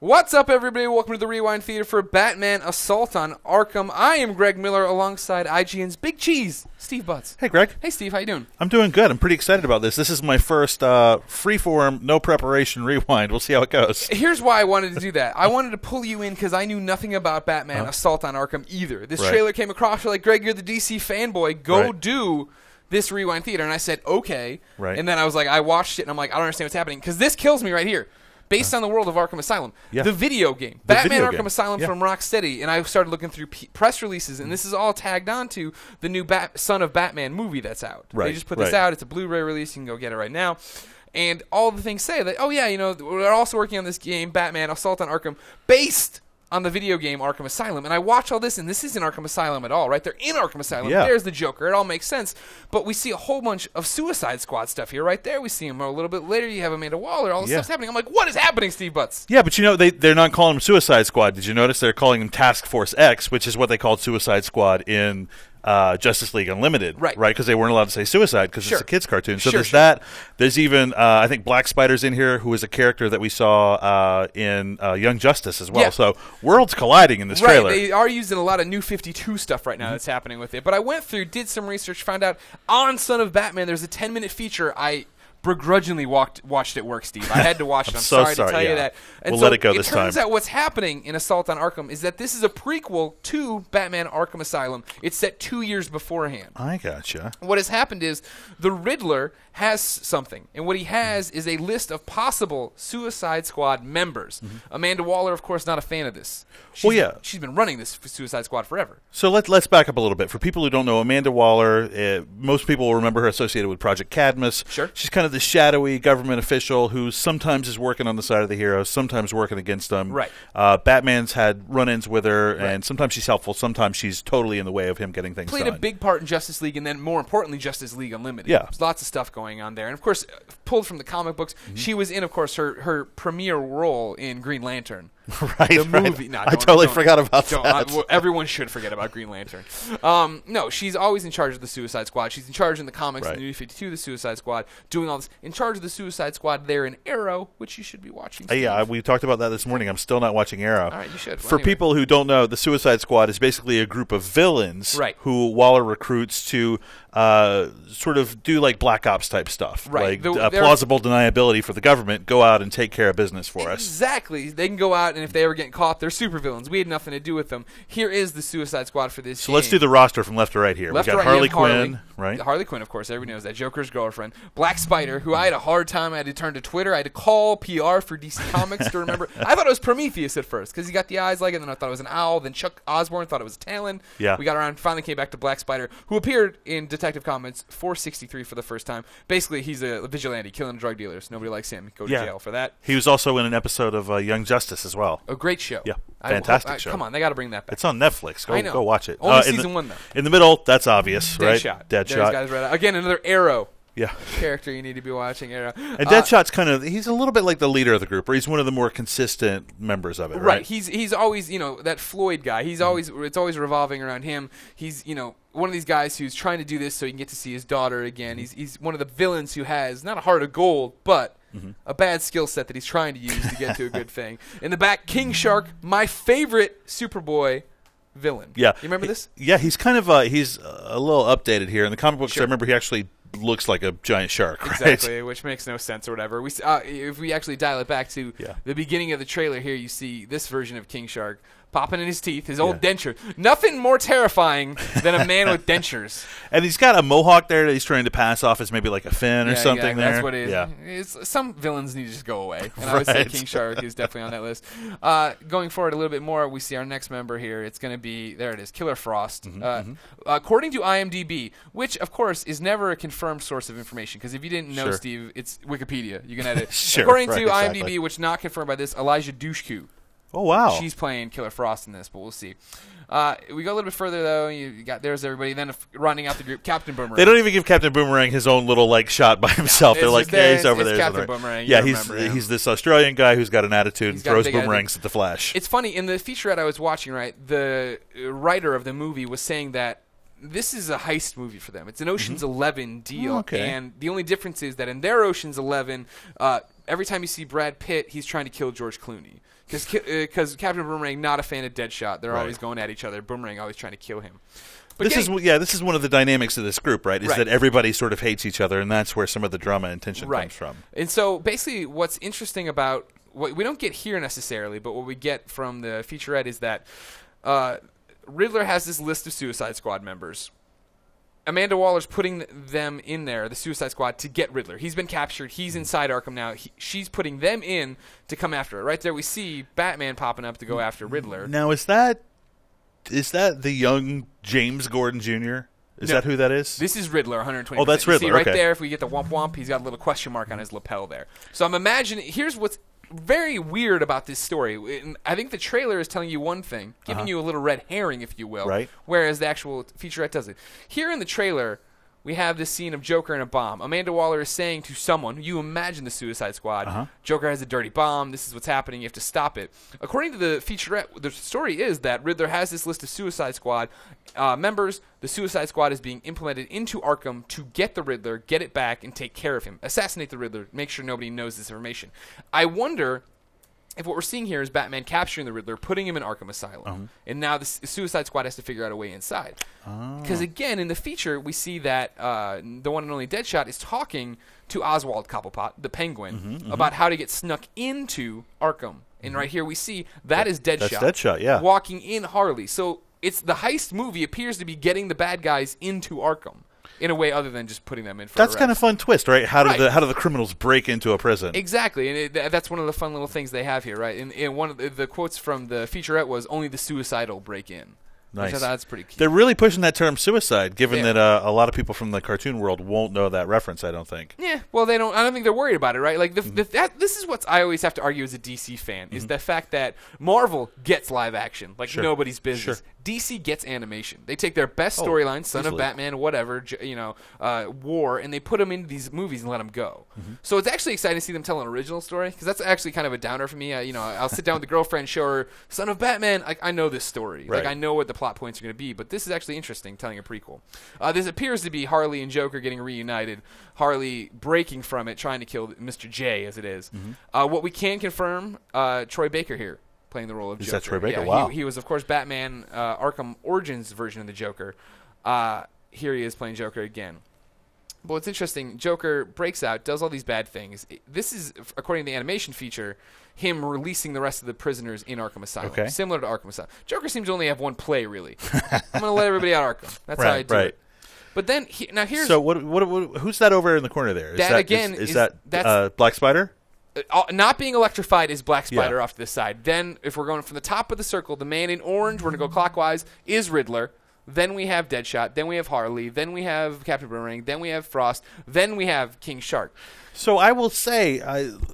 What's up, everybody? Welcome to the Rewind Theater for Batman Assault on Arkham. I am Greg Miller alongside IGN's Big Cheese, Steve Butts. Hey, Greg. Hey, Steve. How you doing? I'm doing good. I'm pretty excited about this. This is my first freeform, no preparation rewind. We'll see how it goes. Here's why I wanted to do that. I wanted to pull you in because I knew nothing about Batman Assault on Arkham either. This trailer came across. You're like, Greg, you're the DC fanboy. Go do this Rewind Theater. And I said, okay. Right. And then I was like, I watched it, and I'm like, I don't understand what's happening because this kills me right here. Based on the world of Arkham Asylum. Yeah. The video game. The Batman video Arkham game. Asylum from Rocksteady. And I started looking through press releases, and this is all tagged onto the new Son of Batman movie that's out. Right. They just put this out. It's a Blu-ray release. You can go get it right now. And all the things say that, oh, yeah, you know, we're also working on this game, Batman Assault on Arkham, based on the video game Arkham Asylum. And I watch all this, and this isn't Arkham Asylum at all, right? They're in Arkham Asylum. Yeah. There's the Joker. It all makes sense. But we see a whole bunch of Suicide Squad stuff here. Right there, we see him a little bit later. You have Amanda Waller. All this stuff's happening. I'm like, what is happening, Steve Butts? Yeah, but you know, they're not calling them Suicide Squad. Did you notice they're calling them Task Force X, which is what they called Suicide Squad in Justice League Unlimited, right? Because they weren't allowed to say suicide because it's a kids' cartoon. So there's that. There's even I think Black Spider's in here, who is a character that we saw in Young Justice as well. Yeah. So worlds colliding in this trailer. They are using a lot of New 52 stuff right now that's happening with it. But I went through, did some research, found out on Son of Batman there's a 10-minute feature. I begrudgingly watched it work, Steve. I had to watch it. I'm so sorry to tell you that. And we'll so let it go this time. It turns out what's happening in Assault on Arkham is that this is a prequel to Batman Arkham Asylum. It's set 2 years beforehand. I gotcha. What has happened is the Riddler has something, and what he has is a list of possible Suicide Squad members. Amanda Waller, of course, not a fan of this. She's been running this Suicide Squad forever. So let's back up a little bit. For people who don't know, Amanda Waller, most people will remember her associated with Project Cadmus. Sure. She's kind of the shadowy government official who sometimes is working on the side of the heroes, sometimes working against them. Right. Batman's had run-ins with her, and sometimes she's helpful, sometimes she's totally in the way of him getting things done. Played a big part in Justice League, and then more importantly, Justice League Unlimited. Yeah. There's lots of stuff going on there. And of course, pulled from the comic books, she was in, of course, her premiere role in Green Lantern. The movie. No, I totally forgot about that. Everyone should forget about Green Lantern. No, she's always in charge of the Suicide Squad. She's in charge in the comics, in the New 52, the Suicide Squad, doing all this. In charge of the Suicide Squad there in Arrow, which you should be watching. Yeah, we talked about that this morning. I'm still not watching Arrow. All right, you should. For people who don't know, the Suicide Squad is basically a group of villains who Waller recruits to sort of do like Black Ops type stuff. Right. Like plausible deniability for the government. Go out and take care of business for us. Exactly. They can go out, and if they ever get caught, they're supervillains. We had nothing to do with them. Here is the Suicide Squad for this game. Let's do the roster from left to right here. Left we got Harley Quinn, right? Harley Quinn, of course. Everybody knows that. Joker's girlfriend. Black Spider, who I had a hard time. I had to turn to Twitter. I had to call PR for DC Comics to remember. I thought it was Prometheus at first because he got the eyes like it, and then I thought it was an owl. Then Chuck Osborne thought it was a Talon. Yeah. We got around, finally came back to Black Spider, who appeared in Detective Comics 463 for the first time. Basically, he's a vigilante killing drug dealers. Nobody likes him. Go to jail for that. He was also in an episode of Young Justice as well. A great show. Yeah. Fantastic show. Come on, they got to bring that back. It's on Netflix. Go watch it. Only season 1, though. In the middle, that's obvious, right? Deadshot. Again, another Arrow character you need to be watching. Arrow. And Deadshot's he's a little bit like the leader of the group, or he's one of the more consistent members of it, right? He's always, that Floyd guy. He's always, it's always revolving around him. He's, one of these guys who's trying to do this so he can get to see his daughter again. He's one of the villains who has not a heart of gold, but a bad skill set that he's trying to use to get to a good thing. In the back, King Shark, my favorite Superboy villain. Yeah. You remember this? Yeah, he's kind of he's a little updated here. In the comic books, I remember he actually looks like a giant shark, right? Exactly, which makes no sense or whatever. If we actually dial it back to the beginning of the trailer here, you see this version of King Shark popping in his teeth, his old denture. Nothing more terrifying than a man with dentures. And he's got a mohawk there that he's trying to pass off as maybe like a fin or something there. That's what it is. Yeah. Some villains need to just go away. And I would say King Shark is definitely on that list. Going forward a little bit more, we see our next member here. It's going to be, there it is, Killer Frost. According to IMDb, which, of course, is never a confirmed source of information, because if you didn't know, Steve, it's Wikipedia. You can edit. According to IMDb, which not confirmed by this, Elijah Dushku. Oh, wow. She's playing Killer Frost in this, but we'll see. We go a little bit further, though. There's everybody. Then rounding out the group, Captain Boomerang. They don't even give Captain Boomerang his own little shot by himself. They're like, yeah, he's over there. Captain Boomerang. Yeah, he's this Australian guy who's got an attitude and throws boomerangs at the Flash. It's funny, in the featurette I was watching, the writer of the movie was saying that this is a heist movie for them. It's an Ocean's 11 deal. Okay. And the only difference is that in their Ocean's 11, every time you see Brad Pitt, he's trying to kill George Clooney. Because Captain Boomerang, not a fan of Deadshot. They're always going at each other. Boomerang always trying to kill him. But this is one of the dynamics of this group, right? Is that everybody sort of hates each other, and that's where some of the drama and tension comes from. And so basically what's interesting about what we don't get here necessarily, but what we get from the featurette is that Riddler has this list of Suicide Squad members. Amanda Waller's putting them in there, the Suicide Squad, to get Riddler. He's been captured. He's inside Arkham now. She's putting them in to come after it. Right there we see Batman popping up to go after Riddler. Now, is that the young James Gordon Jr.? Is that who that is? This is Riddler, 120%. Oh, that's Riddler. You see right there, if we get the womp womp, he's got a little question mark on his lapel there. So I'm imagining, here's what's very weird about this story. I think the trailer is telling you one thing, giving you a little red herring, if you will, whereas the actual featurette doesn't. Here in the trailer, we have this scene of Joker and a bomb. Amanda Waller is saying to someone, you imagine the Suicide Squad, Joker has a dirty bomb, this is what's happening, you have to stop it. According to the featurette, the story is that Riddler has this list of Suicide Squad members. The Suicide Squad is being implemented into Arkham to get the Riddler, get it back, and take care of him. Assassinate the Riddler, make sure nobody knows this information. I wonder if what we're seeing here is Batman capturing the Riddler, putting him in Arkham Asylum, and now the Suicide Squad has to figure out a way inside. Because again, in the feature, we see that the one and only Deadshot is talking to Oswald Cobblepot, the Penguin, about how to get snuck into Arkham. And right here we see that is Deadshot. That's Deadshot, yeah. Walking in Harley. So it's the heist movie appears to be getting the bad guys into Arkham. In a way other than just putting them in for That's kind of fun twist, right? How do the criminals break into a prison? Exactly, and that's one of the fun little things they have here, right? And one of the quotes from the featurette was, only the suicidal break in. Nice. Which I thought that's pretty cute. They're really pushing that term suicide, given that a lot of people from the cartoon world won't know that reference, I don't think. Yeah, well, they don't. I don't think they're worried about it, right? Like this is what I always have to argue as a DC fan, is the fact that Marvel gets live action, like nobody's business. DC gets animation. They take their best storylines, Son of Batman, whatever, War, and they put them into these movies and let them go. So it's actually exciting to see them tell an original story, because that's actually kind of a downer for me. I'll sit down with the girlfriend, show her Son of Batman. I know this story. Like, I know what the plot points are going to be, but this is actually interesting, telling a prequel. This appears to be Harley and Joker getting reunited. Harley breaking from it, trying to kill Mr. J, as it is. What we can confirm, Troy Baker here, playing the role of Joker. Is that Troy Baker? Yeah, wow. He was, of course, Batman Arkham Origins version of the Joker. Here he is playing Joker again. But what's interesting, Joker breaks out, does all these bad things. This is, according to the animation feature, him releasing the rest of the prisoners in Arkham Asylum. Similar to Arkham Asylum. Joker seems to only have one play, really. I'm going to let everybody out of Arkham. That's how I do it. But then, now here's... So who's that over in the corner there? Is that Black Spider? Not being electrified is Black Spider off to the side. Then, if we're going from the top of the circle, the man in orange, we're going to go clockwise, is Riddler. Then we have Deadshot. Then we have Harley. Then we have Captain Boomerang. Then we have Frost. Then we have King Shark. So I will say,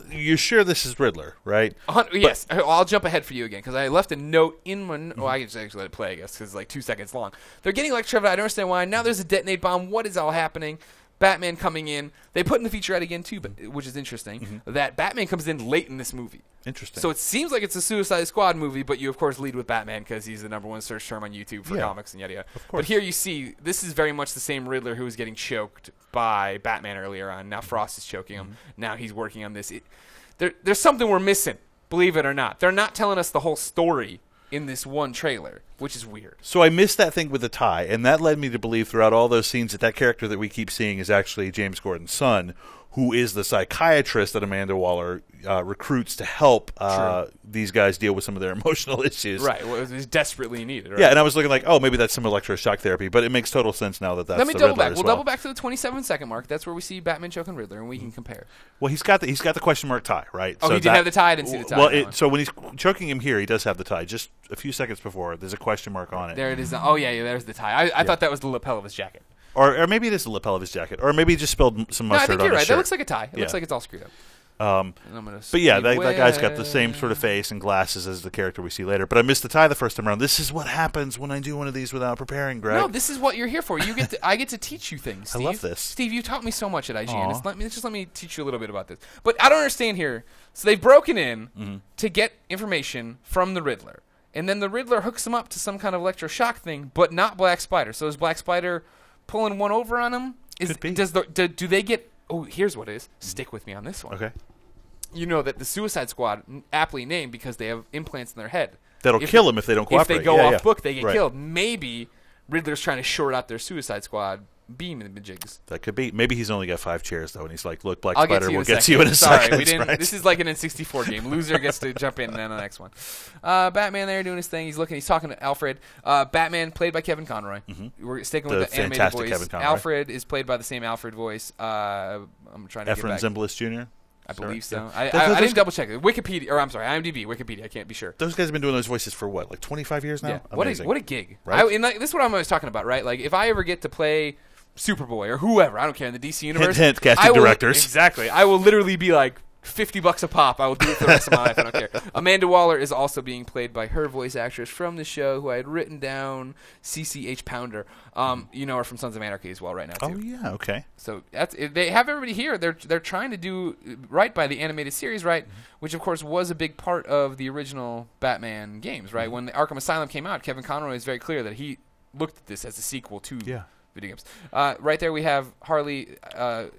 you're sure this is Riddler, right? Yes. I'll jump ahead for you again, because I left a note in my... Oh, I can just actually let it play, I guess, because it's like 2 seconds long. They're getting electrified. I don't understand why. Now there's a detonate bomb. What is all happening? Batman coming in. They put in the featurette again, too, which is interesting, that Batman comes in late in this movie. Interesting. So it seems like it's a Suicide Squad movie, but you, of course, lead with Batman because he's the #1 search term on YouTube for comics and yada yada. Of course. But here you see, this is very much the same Riddler who was getting choked by Batman earlier on. Now Frost is choking him. Now he's working on this. There's something we're missing, believe it or not. They're not telling us the whole story in this one trailer, which is weird. So I missed that thing with the tie, and that led me to believe throughout all those scenes that character that we keep seeing is actually James Gordon's son, who is the psychiatrist that Amanda Waller recruits to help these guys deal with some of their emotional issues. Right, well, it's desperately needed. Right? Yeah, and I was looking like, oh, maybe that's some electroshock therapy, but it makes total sense now that that's the Riddler. Let me double back. We'll double back to the 27-second mark. That's where we see Batman choking Riddler, and we can compare. Well, he's got the question mark tie, right? Oh, so he did have the tie. I didn't see the tie. Well, so when he's choking him here, he does have the tie. Just a few seconds before, there's a question mark on it. There it is. Oh, yeah, there's the tie. I thought that was the lapel of his jacket. Or maybe it is the lapel of his jacket. Or maybe he just spilled some mustard on his shirt. No, I think you're right. That looks like a tie. It looks like it's all screwed up. But yeah, that guy's got the same sort of face and glasses as the character we see later. But I missed the tie the first time around. This is what happens when I do one of these without preparing, Greg. No, this is what you're here for. I get to teach you things, Steve. I love this. Steve, you taught me so much at IGN. Let me teach you a little bit about this. But I don't understand here. So they've broken in to get information from the Riddler. And then the Riddler hooks him up to some kind of electroshock thing, but not Black Spider. So is Black Spider pulling one over on him? Could be. Do they get... Oh, here's what it is. Stick with me on this one. Okay. you know that the Suicide Squad, aptly named because they have implants in their head. That'll kill them if they don't cooperate. If they go off book, they get killed. Maybe Riddler's trying to short out their Suicide Squad beam in the jigs. That could be. Maybe he's only got 5 chairs, though, and he's like, look, Black I'll Spider will get to you in a second. We didn't. Right? This is like an N64 game. Loser gets to jump in and then the next one. Batman there doing his thing. He's talking to Alfred. Batman played by Kevin Conroy. We're sticking with the animated voice. Kevin Conroy. Alfred is played by the same Alfred voice. I'm trying to Efren get back. Zimbalist Jr.? I believe so. I didn't double check it. Wikipedia, or I'm sorry, IMDb, Wikipedia. I can't be sure. Those guys have been doing those voices for what, like 25 years now? Yeah. What a gig. Right? This is what I'm always talking about, right? Like, if I ever get to play Superboy or whoever, I don't care, in the DC universe. Hint, casting directors. Exactly. I will literally be like, $50 a pop. I will do it for the rest of my life. I don't care. Amanda Waller is also being played by her voice actress from the show, who I had written down, CCH Pounder. You know her from Sons of Anarchy as well right now, too. Oh, yeah, okay. So they have everybody here. They're trying to do right by the animated series, right? Which, of course, was a big part of the original Batman games, right? When the Arkham Asylum came out, Kevin Conroy is very clear that he looked at this as a sequel to video games. Right there we have Harley.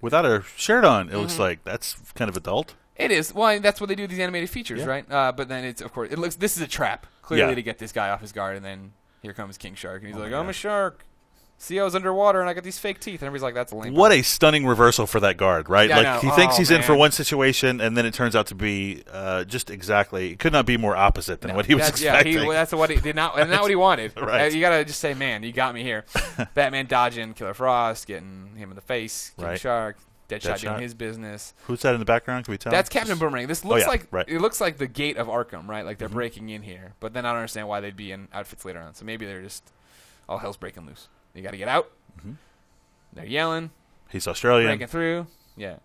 Without her shirt on, it looks like that's kind of adult. It is. Well, that's what they do with these animated features, right? But then it's, of course, this is a trap, clearly, to get this guy off his guard, and then here comes King Shark, and he's like, I'm a shark. See, I was underwater, and I got these fake teeth. And everybody's like, that's a lame. What a stunning reversal for that guard, right? Yeah, like, he thinks he's in for one situation, and then it turns out to be just exactly, it could not be more opposite than what he was expecting. Yeah, that's what he did not what he wanted. Right. You got to just say, man, you got me here. Batman dodging Killer Frost, getting him in the face, King Shark. Deadshot doing his business. Who's that in the background? Can we tell? That's Captain Boomerang. This looks it looks like the gate of Arkham, right? Like they're breaking in here. But then I don't understand why they'd be in outfits later on. So maybe they're just all hell's breaking loose. You got to get out. They're yelling. He's Australian. Breaking through. Yeah.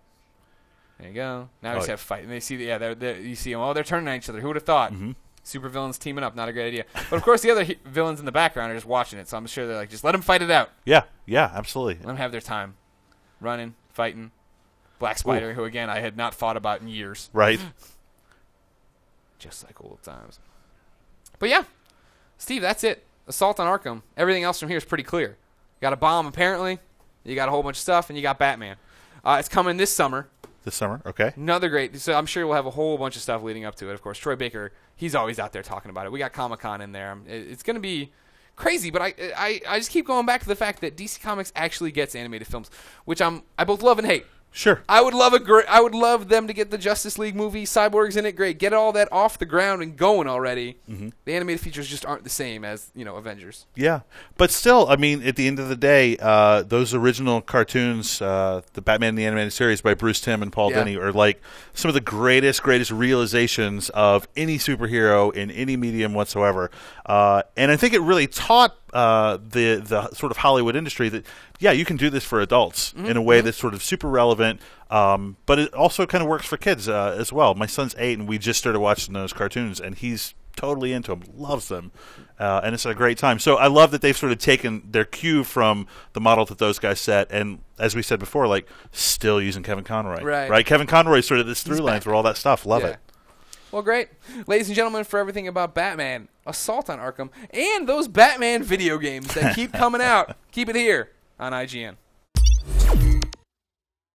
There you go. Now we just have to fight. And they see you see them. Oh, they're turning on each other. Who would have thought? Super villains teaming up. Not a great idea. But of course, the other villains in the background are just watching it. So I'm sure they're like, just let them fight it out. Yeah, absolutely. Let them have their time. Running, fighting. Black Spider, who, again, I had not thought about in years. Right. Just like old times. But, yeah. Steve, that's it. Assault on Arkham. Everything else from here is pretty clear. You got a bomb, apparently. You got a whole bunch of stuff, and you got Batman. It's coming this summer. This summer, okay. Another great. So I'm sure we'll have a whole bunch of stuff leading up to it. Of course, Troy Baker, he's always out there talking about it. We got Comic-Con in there. It's going to be crazy, but I just keep going back to the fact that DC Comics actually gets animated films, which I both love and hate. Sure. I would love them to get the Justice League movie, Cyborg's in it, great. Get all that off the ground and going already. The animated features just aren't the same as, Avengers. Yeah. But still, I mean, at the end of the day, those original cartoons, the Batman the Animated Series by Bruce Timm and Paul Dini, are like some of the greatest realizations of any superhero in any medium whatsoever. And I think it really taught the sort of Hollywood industry that, you can do this for adults in a way that's sort of super relevant, but it also kind of works for kids as well. My son's 8, and we just started watching those cartoons, and he's totally into them, loves them, and it's a great time. So I love that they've sort of taken their cue from the model that those guys set, and as we said before, like, still using Kevin Conroy. Right? Kevin Conroy is sort of this through line through all that stuff. Love it. Well, great. Ladies and gentlemen, for everything about Batman, Assault on Arkham, and those Batman video games that keep coming out, keep it here on IGN.